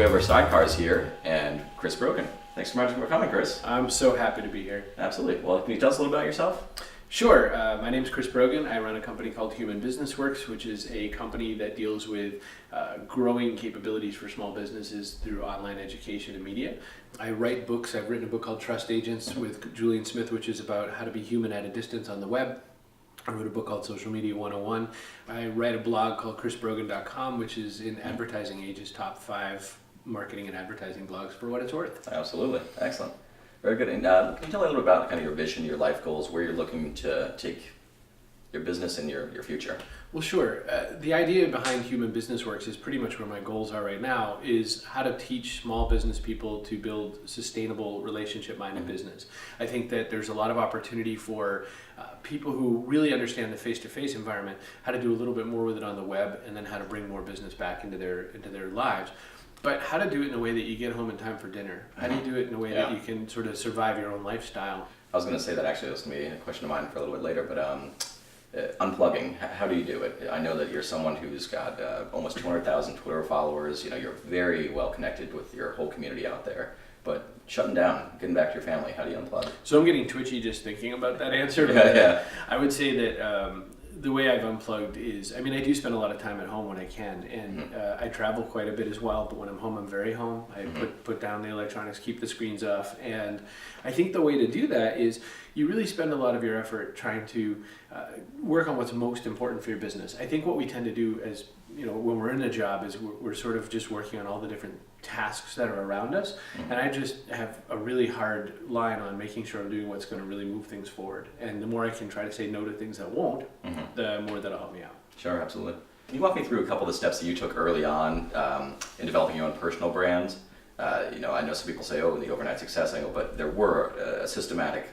we have our Sidecars here and Chris Brogan. Thanks so much for coming, Chris. I'm so happy to be here. Absolutely. Well, can you tell us a little about yourself? Sure. My name is Chris Brogan. I run a company called Human Business Works, which is a company that deals with growing capabilities for small businesses through online education and media. I write books. I've written a book called Trust Agents with Julian Smith, which is about how to be human at a distance on the web. I wrote a book called Social Media 101. I write a blog called chrisbrogan.com, which is in Advertising Age's top 5 marketing and advertising blogs for what it's worth. Absolutely. Excellent. Very good. And can you tell me a little bit about kind of your vision, your life goals, where you're looking to take your business and your future? Well, sure. The idea behind Human Business Works is pretty much where my goals are right now, is how to teach small business people to build sustainable relationship-minded business. I think that there's a lot of opportunity for people who really understand the face-to-face environment, how to do a little bit more with it on the web, and then how to bring more business back into their lives. But how to do it in a way that you get home in time for dinner. How do you do it in a way that you can sort of survive your own lifestyle? I was going to say that actually. That's going to be a question of mine for a little bit later, but unplugging, how do you do it? I know that you're someone who's got almost 200,000 Twitter followers. You know, you're very well connected with your whole community out there. But shutting down, getting back to your family, how do you unplug? So I'm getting twitchy just thinking about that answer. Yeah. I would say that the way I've unplugged is, I mean, I do spend a lot of time at home when I can, and I travel quite a bit as well, but when I'm home, I'm very home. I put down the electronics, keep the screens off, and I think the way to do that is you really spend a lot of your effort trying to work on what's most important for your business. I think what we tend to do as, you know, when we're in a job is we're sort of just working on all the different tasks that are around us, and I just have a really hard line on making sure I'm doing what's going to really move things forward. And the more I can try to say no to things that won't, the more that'll help me out. Sure, absolutely. Can you walk me through a couple of the steps that you took early on in developing your own personal brand? You know, I know some people say, oh, the overnight success angle, but there were a systematic,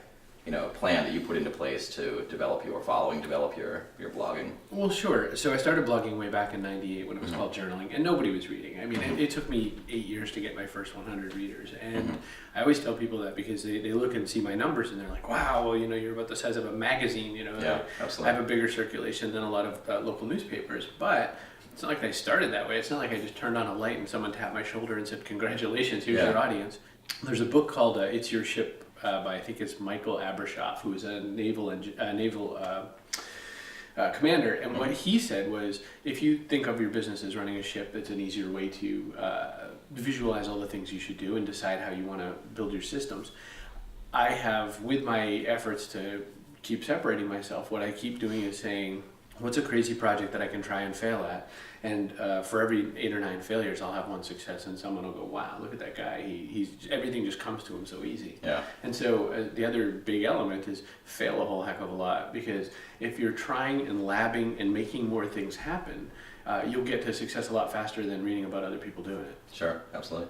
you know, plan that you put into place to develop your following, develop your blogging. Well, sure. So I started blogging way back in '98 when it was called journaling, and nobody was reading. I mean, it took me 8 years to get my first 100 readers, and I always tell people that because they look and see my numbers and they're like, wow, well, you know, you're about the size of a magazine, you know. Yeah, absolutely. I have a bigger circulation than a lot of local newspapers, but it's not like I started that way. It's not like I just turned on a light and someone tapped my shoulder and said, congratulations, here's your audience. There's a book called It's Your Ship by, I think it's Michael Abrashoff, who is a naval commander. And what he said was, if you think of your business as running a ship, that's an easier way to visualize all the things you should do and decide how you want to build your systems. I have, with my efforts to keep separating myself, what I keep doing is saying, what's a crazy project that I can try and fail at? And for every 8 or 9 failures, I'll have one success, and someone will go, wow, look at that guy. He's everything just comes to him so easy. Yeah. And so the other big element is fail a whole heck of a lot, because if you're trying and labbing and making more things happen, you'll get to success a lot faster than reading about other people doing it. Sure, absolutely.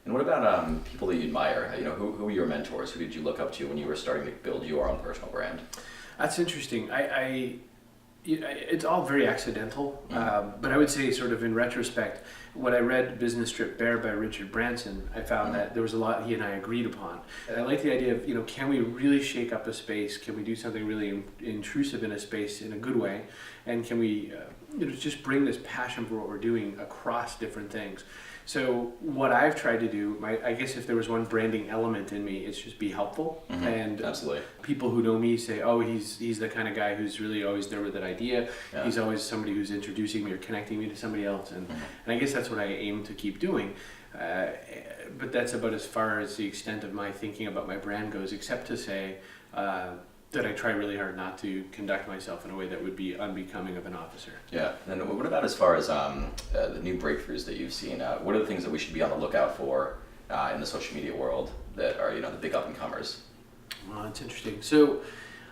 And what about people that you admire? You know, who were your mentors? Who did you look up to when you were starting to build your own personal brand? That's interesting. It's all very accidental, but I would say, sort of in retrospect, when I read Business Strip Bare by Richard Branson, I found that there was a lot he and I agreed upon. And I like the idea of, you know, can we really shake up a space? Can we do something really intrusive in a space in a good way? And can we just bring this passion for what we're doing across different things? So what I've tried to do, I guess if there was one branding element in me, it's just be helpful. And absolutely. People who know me say, oh, he's the kind of guy who's really always there with that idea. Yeah. He's always somebody who's introducing me or connecting me to somebody else. And I guess that's what I aim to keep doing. But that's about as far as the extent of my thinking about my brand goes, except to say that I try really hard not to conduct myself in a way that would be unbecoming of an officer. Yeah. And what about as far as the new breakthroughs that you've seen? What are the things that we should be on the lookout for in the social media world that are, you know, the big up-and-comers? Well, that's interesting. So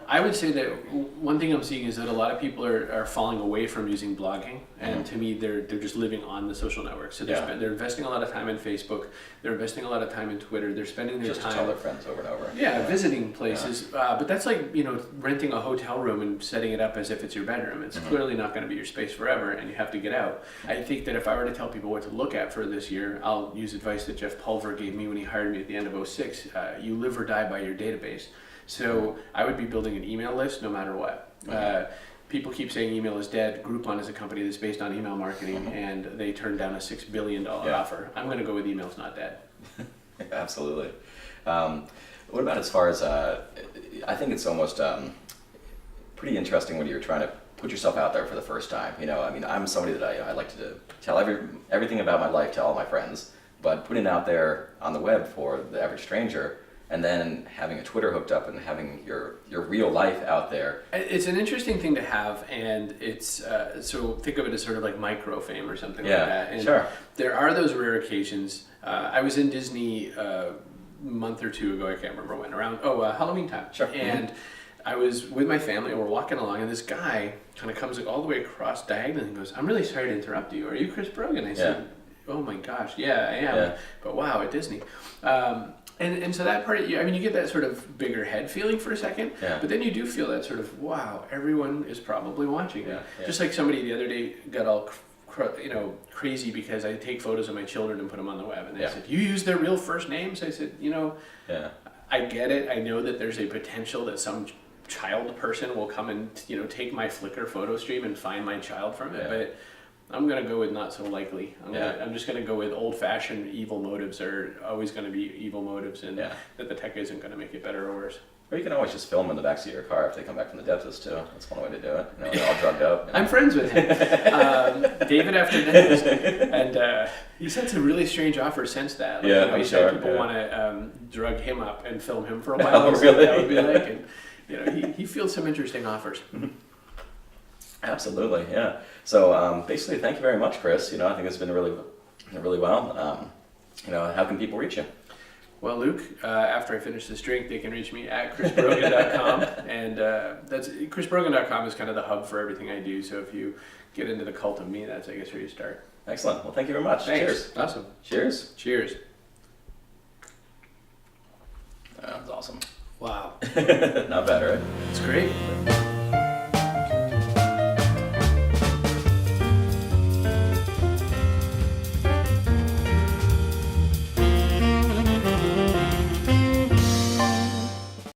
I would say that one thing I'm seeing is that a lot of people are falling away from using blogging, and to me they're just living on the social networks. So they're investing a lot of time in Facebook, they're investing a lot of time in Twitter, they're spending their just time to tell their friends over and over. Visiting places. But that's like, you know, renting a hotel room and setting it up as if it's your bedroom. It's clearly not going to be your space forever, and you have to get out. I think that if I were to tell people what to look at for this year, I'll use advice that Jeff Pulver gave me when he hired me at the end of '06. You live or die by your database. So I would be building an email list no matter what. people keep saying email is dead. Groupon is a company that's based on email marketing, and they turned down a $6 billion offer. I'm going to go with email's not dead. Absolutely. What about as far as, I think it's almost pretty interesting when you're trying to put yourself out there for the first time. You know, I mean, I'm somebody that I like to tell everything about my life to all my friends, but putting it out there on the web for the average stranger, and then having a Twitter hooked up and having your real life out there. It's an interesting thing to have, and it's so think of it as sort of like micro fame or something like that. And sure. There are those rare occasions. I was in Disney a month or two ago. I can't remember when. Around Halloween time. Sure. And I was with my family, and we're walking along, and this guy kind of comes all the way across diagonally and goes, "I'm really sorry to interrupt you. Are you Chris Brogan?" I said, "Oh my gosh, yeah, I am." Yeah. But wow, at Disney. And so that part, you get that sort of bigger head feeling for a second, but then you do feel that sort of, wow, everyone is probably watching. Yeah. Just like somebody the other day got all crazy because I take photos of my children and put them on the web, and they said, "You use their real first names?" I said, I get it. I know that there's a potential that some child person will come and take my Flickr photo stream and find my child from it, but I'm going to go with not so likely. I'm just going to go with old-fashioned evil motives are always going to be evil motives, and that the tech isn't going to make it better or worse. Or you can always just film in the backseat of your car if they come back from the dentist too. That's one way to do it. They're all drugged up. I'm friends with him, David after dentist, and he's had some really strange offers since that. He's had people want to drug him up and film him for a while. Oh, really? That would be like, and he fields some interesting offers. Absolutely, yeah. So basically, thank you very much, Chris. I think it's been really well. How can people reach you? Well, Luke, after I finish this drink, they can reach me at chrisbrogan.com, and that's chrisbrogan.com is kind of the hub for everything I do. So if you get into the cult of me, that's, I guess, where you start. Excellent. Well, thank you very much. Thanks. Cheers. Awesome. Cheers. Cheers. That was awesome. Wow. Not bad, right? It's great.